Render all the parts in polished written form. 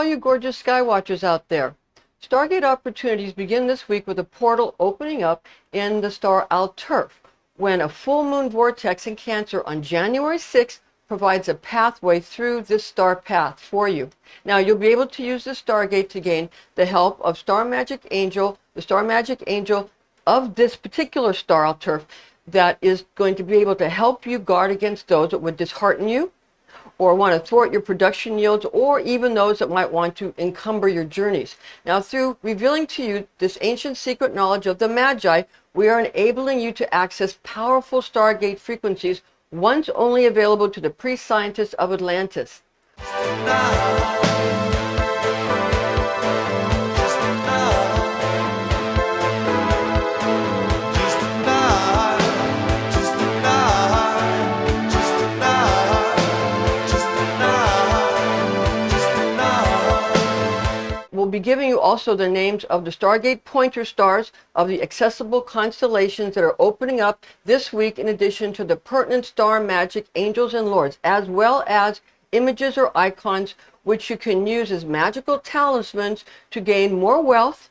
all you gorgeous sky watchers out there. Stargate opportunities begin this week with a portal opening up in the star Alterf, when a full moon vortex in Cancer on January 6th provides a pathway through this star path for you. Now, you'll be able to use the Stargate to gain the help of Magick Angel, the Magick Angel of this particular star Alterf, that is going to be able to help you guard against those that would dishearten you, or want to thwart your production yields, or even those that might want to encumber your journeys. Now, through revealing to you this ancient secret knowledge of the Magi, we are enabling you to access powerful Stargate frequencies once only available to the pre-scientists of Atlantis. We'll be giving you also the names of the Stargate pointer stars of the accessible constellations that are opening up this week, in addition to the pertinent star magic angels and lords, as well as images or icons which you can use as magical talismans to gain more wealth,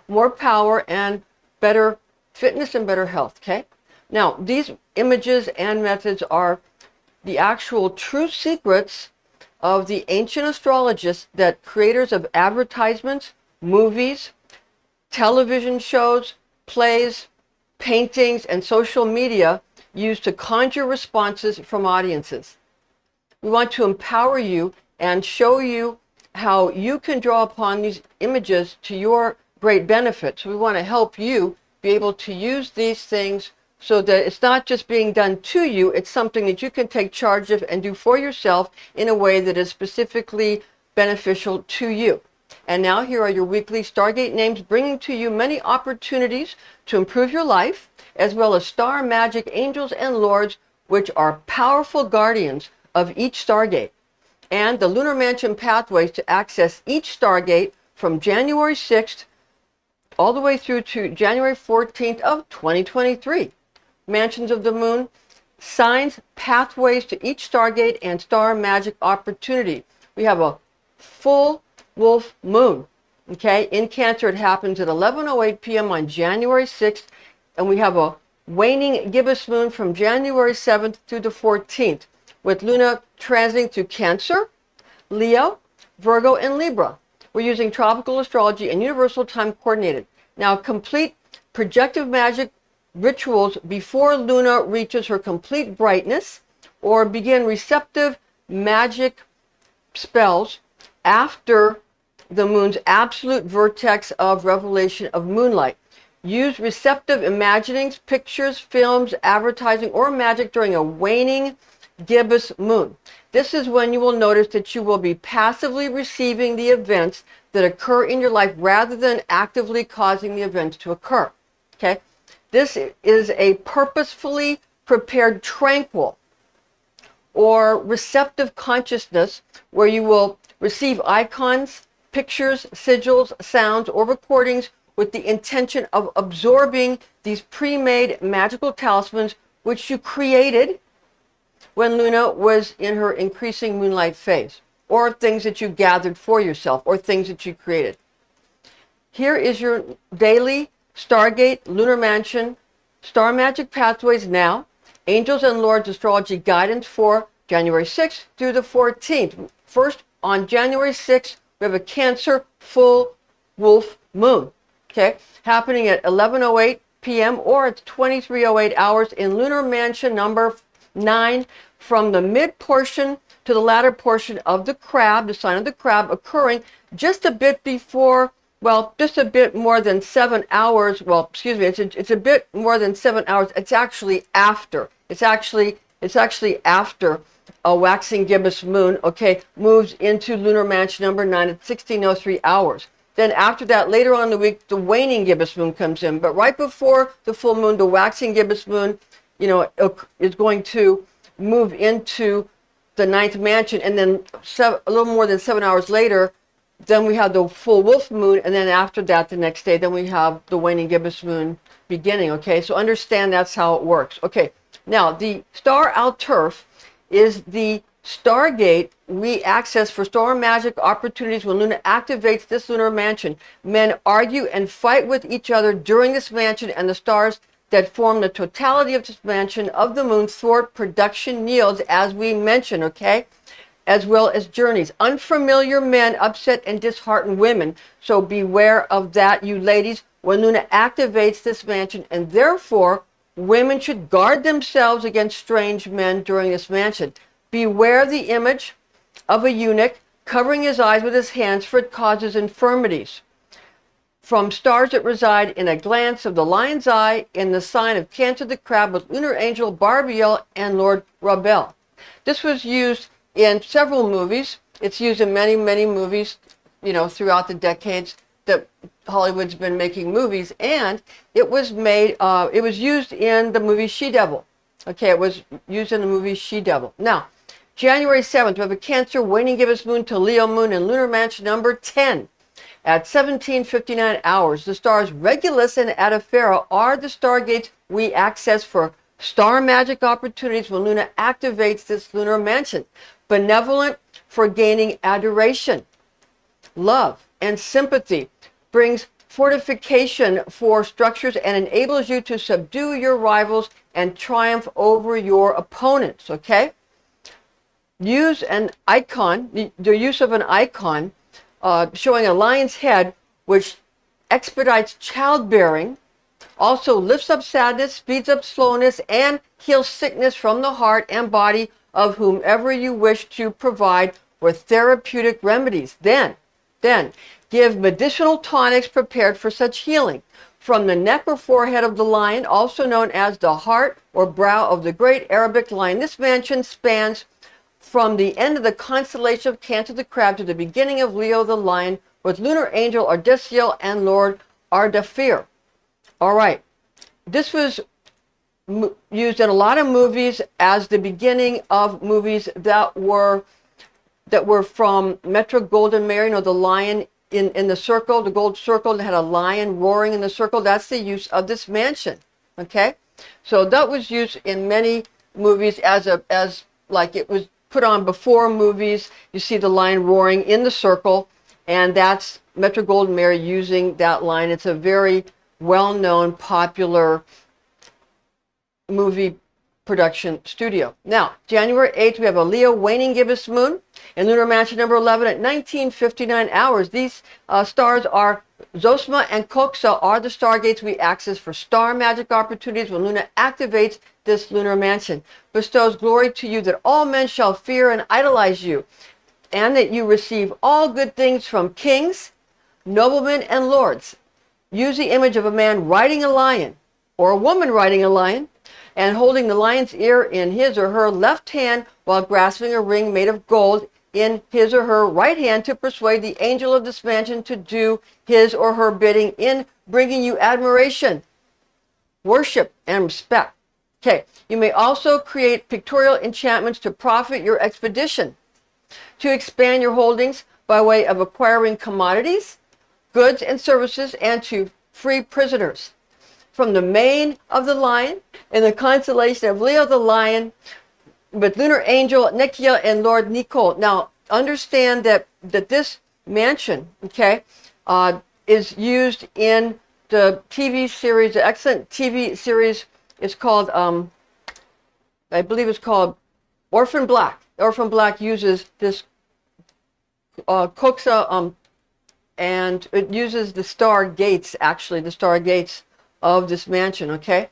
more power, and better fitness and better health. Okay? Now, these images and methods are the actual true secrets of the ancient astrologists that creators of advertisements, movies, television shows, plays, paintings, and social media use to conjure responses from audiences. We want to empower you and show you how you can draw upon these images to your great benefit. So we want to help you be able to use these things so that it's not just being done to you, it's something that you can take charge of and do for yourself in a way that is specifically beneficial to you. And now here are your weekly Stargate names, bringing to you many opportunities to improve your life, as well as star magic angels and lords, which are powerful guardians of each Stargate, and the lunar mansion pathways to access each Stargate from January 6th all the way through to January 14th of 2023. Mansions of the moon, signs, pathways to each Stargate, and star magic opportunity. We have a full wolf moon. Okay, in Cancer, it happens at 11:08 p.m. on January 6th, and we have a waning gibbous moon from January 7th through the 14th, with Luna transiting through Cancer, Leo, Virgo, and Libra. We're using tropical astrology and universal time coordinated. Now, complete projective magic rituals before Luna reaches her complete brightness, or begin receptive magic spells after the moon's absolute vertex of revelation of moonlight. Use receptive imaginings, pictures, films, advertising, or magic during a waning gibbous moon. This is when you will notice that you will be passively receiving the events that occur in your life rather than actively causing the events to occur. Okay? This is a purposefully prepared tranquil or receptive consciousness where you will receive icons, pictures, sigils, sounds, or recordings with the intention of absorbing these pre-made magical talismans which you created when Luna was in her increasing moonlight phase, or things that you gathered for yourself, or things that you created. Here is your daily Stargate, Lunar Mansion, Star Magic Pathways now, Angels and Lords Astrology Guidance for January 6th through the 14th. First, on January 6th, we have a Cancer full wolf moon, okay, happening at 11:08 p.m. or it's 23:08 hours in Lunar Mansion number 9, from the mid portion to the latter portion of the crab, the sign of the crab, occurring just a bit before, well, just a bit more than 7 hours. Well, excuse me, it's a bit more than 7 hours. It's actually after. It's actually after a waxing gibbous moon, okay, moves into Lunar Mansion number 9 at 16:03 hours. Then after that, later on in the week, the waning gibbous moon comes in. But right before the full moon, the waxing gibbous moon, you know, is going to move into the 9th mansion, and then a little more than 7 hours later, then we have the full wolf moon, and then after that, the next day, then we have the waning gibbous moon beginning, okay? So understand that's how it works. Okay, now the star Alterf is the Stargate, we access for star magic opportunities when Luna activates this lunar mansion. Men argue and fight with each other during this mansion, and the stars that form the totality of this mansion of the moon thwart production yields, as we mentioned, okay? As well as journeys. Unfamiliar men upset and dishearten women. So beware of that, you ladies, when Luna activates this mansion, and therefore women should guard themselves against strange men during this mansion. Beware the image of a eunuch covering his eyes with his hands, for it causes infirmities. From stars that reside in a glance of the lion's eye in the sign of Cancer the Crab with lunar angel Barbiel and Lord Rabel. This was used in several movies. It's used in many, many movies, you know, throughout the decades that Hollywood's been making movies. And it was made, it was used in the movie She-Devil. Okay, it was used in the movie She-Devil. Now, January 7th, we have a Cancer waning gibbous moon to Leo moon in lunar mansion number 10. At 17:59 hours, the stars Regulus and Adafera are the stargates we access for star magic opportunities when Luna activates this lunar mansion. Benevolent for gaining adoration, love, and sympathy. Brings fortification for structures and enables you to subdue your rivals and triumph over your opponents, okay? Use an icon, the use of an icon showing a lion's head, which expedites childbearing, also lifts up sadness, speeds up slowness, and heals sickness from the heart and body of whomever you wish to provide with therapeutic remedies. Then give medicinal tonics prepared for such healing. From the neck or forehead of the lion, also known as the heart or brow of the great Arabic lion, this mansion spans from the end of the constellation of Cancer the Crab to the beginning of Leo the lion, with lunar angel Ardesiel and Lord Ardafir. All right, this was used in a lot of movies as the beginning of movies that were from Metro Goldwyn Mayer. You know, the lion in the circle, the gold circle that had a lion roaring in the circle. That's the use of this mansion. Okay, so that was used in many movies as like it was put on before movies. You see the lion roaring in the circle, and that's Metro Goldwyn Mayer using that line. It's a very well-known, popular movie production studio. Now, January 8th, we have a Leo waning gibbous moon in lunar mansion number 11 at 19:59 hours. These stars are Zosma and Koksa are the stargates we access for star magic opportunities when Luna activates this lunar mansion. Bestows glory to you that all men shall fear and idolize you, and that you receive all good things from kings, noblemen, and lords. Use the image of a man riding a lion, or a woman riding a lion, and holding the lion's ear in his or her left hand while grasping a ring made of gold in his or her right hand to persuade the angel of this mansion to do his or her bidding in bringing you admiration, worship, and respect. Okay, you may also create pictorial enchantments to profit your expedition, to expand your holdings by way of acquiring commodities, goods, and services, and to free prisoners. From the mane of the lion in the constellation of Leo the lion, with lunar angel Nekia and Lord Nicole. Now, understand that this mansion, okay, is used in the TV series, the excellent TV series is called, I believe it's called Orphan Black. Orphan Black uses this Koksa, and it uses the Stargates, actually, the Stargates of this mansion, okay?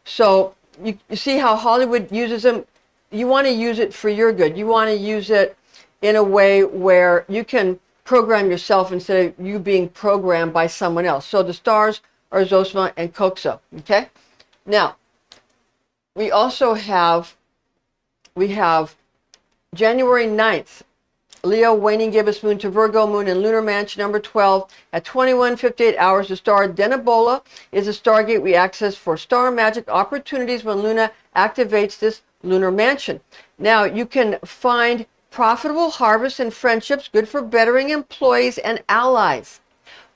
So you see how Hollywood uses them. You want to use it for your good. You want to use it in a way where you can program yourself instead of you being programmed by someone else. So the stars are Zosma and Koksa, okay? Now, we also have, January 9th, Leo waning gibbous moon to Virgo moon in lunar mansion number 12 at 21:58 hours. The star Denebola is a stargate we access for star magic opportunities when Luna activates this lunar mansion. Now, you can find profitable harvests and friendships good for bettering employees and allies.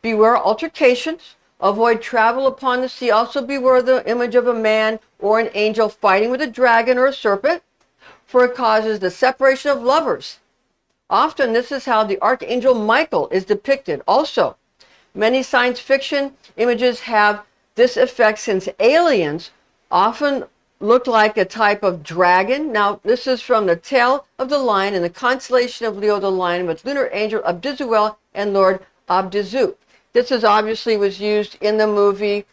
Beware altercations. Avoid travel upon the sea. Also beware the image of a man or an angel fighting with a dragon or a serpent. for it causes the separation of lovers. Often this is how the Archangel Michael is depicted. Also, many science fiction images have this effect since aliens often look like a type of dragon. Now, this is from the tail of the lion in the constellation of Leo the Lion with lunar angel Abdizuel and Lord Abdizu. This is obviously was used in the movie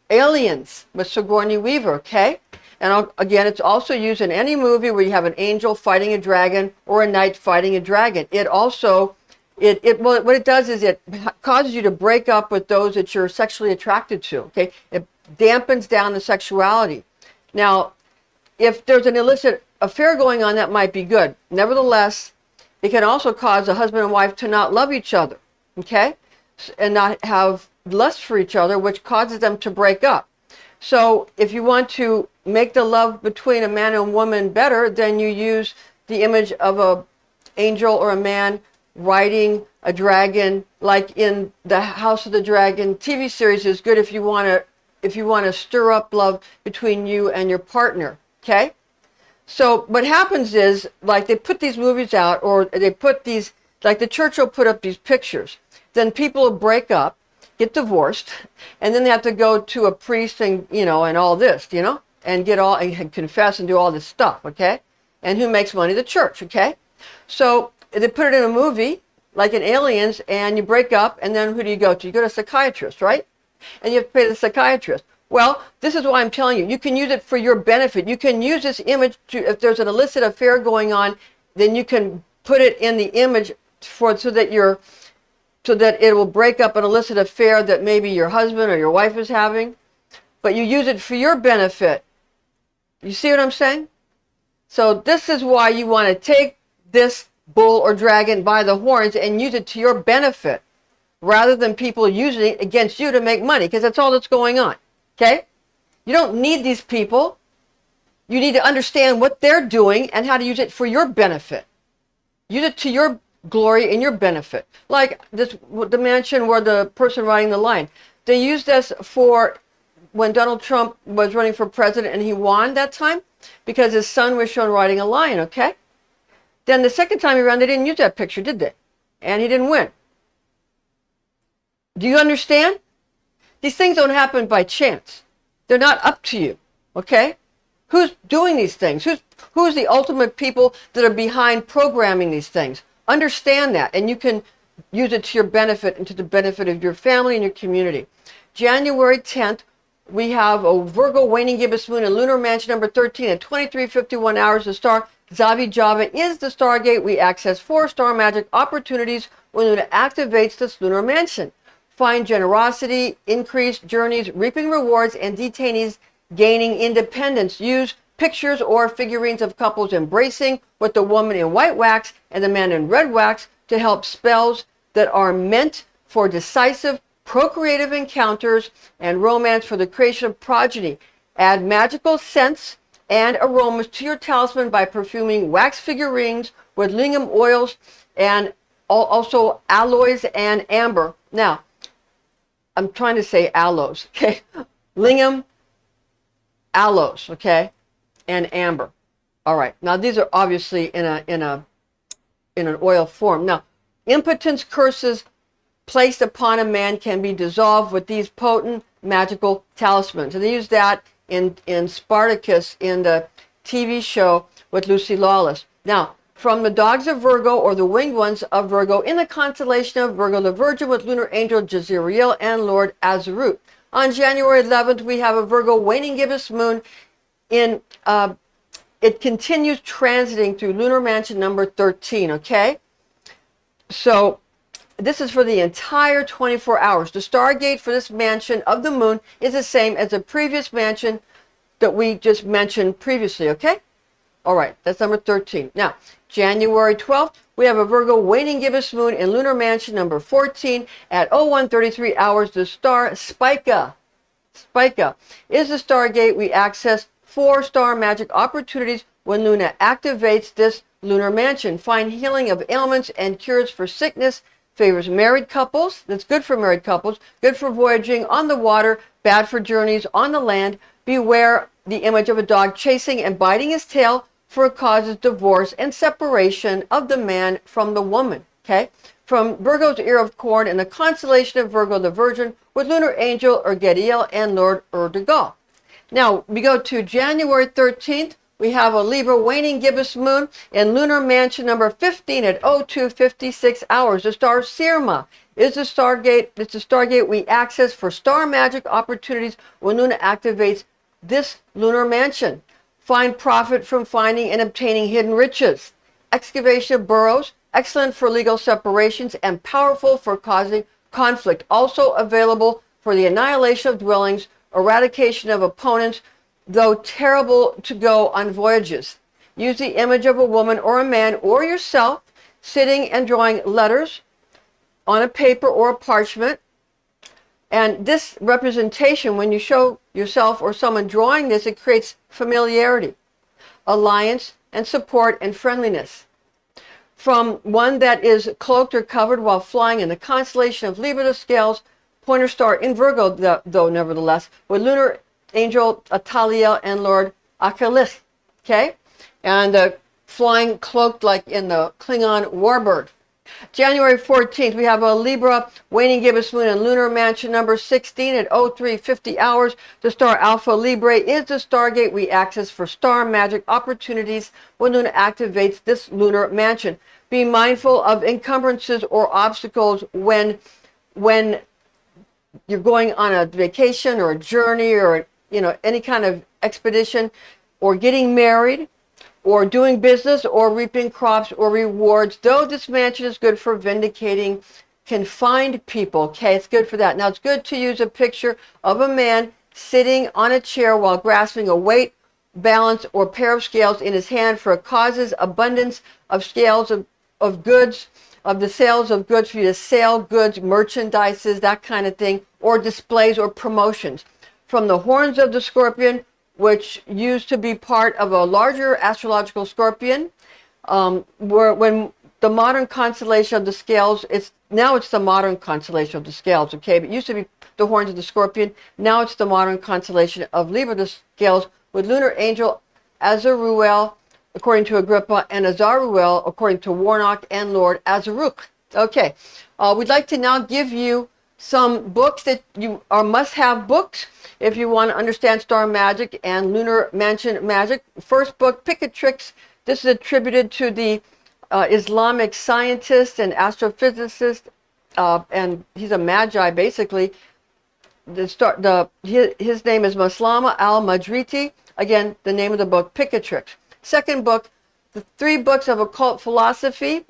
Aliens with Sigourney Weaver, okay? And again, it's also used in any movie where you have an angel fighting a dragon or a knight fighting a dragon. It also, well, what it does is it causes you to break up with those that you're sexually attracted to, okay? It dampens down the sexuality. Now, if there's an illicit affair going on, that might be good. Nevertheless, it can also cause a husband and wife to not love each other, okay? And not have lust for each other, which causes them to break up. So if you want to make the love between a man and woman better, then you use the image of an angel or a man riding a dragon, like in the House of the Dragon TV series is good if you want to stir up love between you and your partner, okay? So what happens is, like, they put these movies out, or they put these, like the church will put up these pictures. Then people will break up, get divorced, and then they have to go to a priest and, and all this, and and confess and do all this stuff, okay? And who makes money? The church, okay? So they put it in a movie, like in Aliens, and you break up, and then who do you go to? You go to a psychiatrist, right? And you have to pay the psychiatrist. Well, this is why I'm telling you, you can use it for your benefit. You can use this image to, if there's an illicit affair going on, then you can put it in the image so that it will break up an illicit affair that maybe your husband or your wife is having. But you use it for your benefit. You see what I'm saying? So this is why you want to take this bull or dragon by the horns and use it to your benefit, rather than people using it against you to make money, because that's all that's going on, okay? You don't need these people. You need to understand what they're doing and how to use it for your benefit. Use it to your glory and your benefit. Like the mansion where the person riding the lion. They used this for when Donald Trump was running for president and he won that time because his son was shown riding a lion, okay? Then the second time around, they didn't use that picture, did they? And he didn't win. Do you understand? These things don't happen by chance. They're not up to you, okay? Who's doing these things? Who's the ultimate people that are behind programming these things? Understand that, and you can use it to your benefit and to the benefit of your family and your community. January 10th, we have a Virgo waning gibbous moon in lunar mansion number 13 at 23:51 hours. The star Zavi Java is the Stargate. We access 4 star magic opportunities when Luna activates this lunar mansion. Find generosity, increased journeys, reaping rewards, and detainees gaining independence. Use pictures or figurines of couples embracing with the woman in white wax and the man in red wax to help spells that are meant for decisive procreative encounters and romance for the creation of progeny. Add magical scents and aromas to your talisman by perfuming wax figurines with lingam oils and also alloys and amber. Now, I'm trying to say aloes, okay? Lingam, aloes, okay? And amber. All right. Now these are obviously in an oil form. Now, impotence curses placed upon a man can be dissolved with these potent magical talismans. And they use that in Spartacus in the TV show with Lucy Lawless. Now, from the dogs of Virgo, or the winged ones of Virgo, in the constellation of Virgo the Virgin with lunar angel Jezreel and Lord Azarut. On January 11th, we have a Virgo waning gibbous moon in it continues transiting through lunar mansion number 13, okay? So this is for the entire 24 hours. The Stargate for this mansion of the moon is the same as the previous mansion that we just mentioned previously, okay? All right, that's number 13. Now, January 12th, we have a Virgo waning gibbous moon in lunar mansion number 14 at 01:33 hours. The star Spica is the Stargate. We access 4 star magic opportunities when Luna activates this lunar mansion. Find healing of ailments and cures for sickness. Favors married couples. That's good for married couples. Good for voyaging on the water. Bad for journeys on the land. Beware the image of a dog chasing and biting his tail for causes divorce and separation of the man from the woman. Okay? From Virgo's ear of corn in the constellation of Virgo the Virgin with lunar angel Urgediel and Lord Erdogal. Now, we go to January 13th. We have a Libra waning gibbous moon in lunar mansion number 15 at 02:56 hours. The star Sirma is the Stargate. It's the Stargate we access for star magic opportunities when Luna activates this lunar mansion. Find profit from finding and obtaining hidden riches. Excavation of burrows, excellent for legal separations and powerful for causing conflict. Also available for the annihilation of dwellings, eradication of opponents, though terrible to go on voyages. Use the image of a woman or a man or yourself sitting and drawing letters on a paper or a parchment. And this representation, when you show yourself or someone drawing this, it creates familiarity, alliance, and support and friendliness. From one that is cloaked or covered while flying in the constellation of Libra the Scales, pointer star in Virgo, though nevertheless, with lunar angel Ataliel and Lord Achelis. Okay? And flying cloaked like in the Klingon warbird. January 14th, we have a Libra waning gibbous moon in lunar mansion number 16 at 03:50 hours. The star Alpha Librae is the Stargate we access for star magic opportunities when Luna activates this lunar mansion. Be mindful of encumbrances or obstacles when you're going on a vacation or a journey or any kind of expedition, or getting married, or doing business, or reaping crops or rewards. Though this mansion is good for vindicating confined people. Okay, it's good for that. Now, it's good to use a picture of a man sitting on a chair while grasping a weight, balance, or pair of scales in his hand, for it causes abundance of scales of goods, of the sales of goods, for you to sell goods, merchandises, that kind of thing, or displays or promotions. From the horns of the scorpion, which used to be part of a larger astrological scorpion, when the modern constellation of the scales, now it's the modern constellation of the scales, okay? But it used to be the horns of the scorpion. Now it's the modern constellation of Libra the Scales with lunar angel Azaruel, according to Agrippa, and Azaruel, according to Warnock and Lord Azaruk. Okay, we'd like to now give you some books that are must-have books if you want to understand star magic and lunar mansion magic. First book, Imperatrix. This is attributed to the Islamic scientist and astrophysicist, and he's a magi basically. His name is Maslama al-Madriti. Again, the name of the book, Imperatrix. Second book, the 3 books of occult philosophy.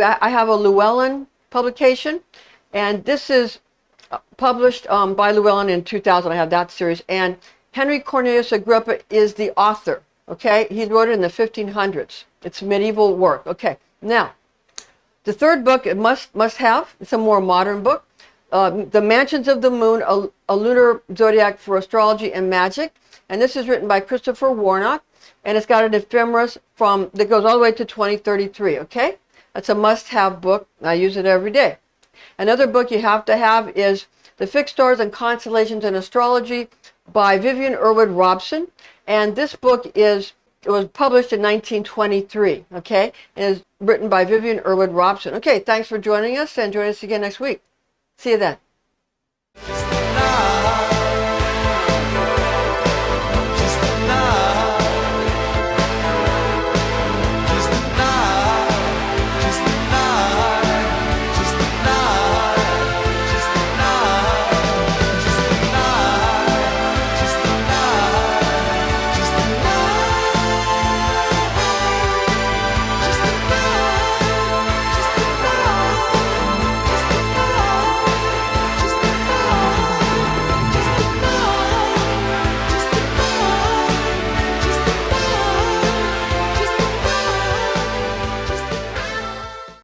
I have a Llewellyn publication. And this is published by Llewellyn in 2000. I have that series. And Henry Cornelius Agrippa is the author. Okay? He wrote it in the 1500s. It's medieval work. Okay. Now, the third book, it must have. It's a more modern book. The Mansions of the Moon, a lunar zodiac for astrology and magic. And this is written by Christopher Warnock. And it's got an ephemeris that goes all the way to 2033. Okay? That's a must-have book. I use it every day. Another book you have to have is The Fixed Stars and Constellations in Astrology by Vivian Irwood Robson. And this book was published in 1923, okay? And is written by Vivian Irwood Robson. Okay, thanks for joining us, and join us again next week. See you then.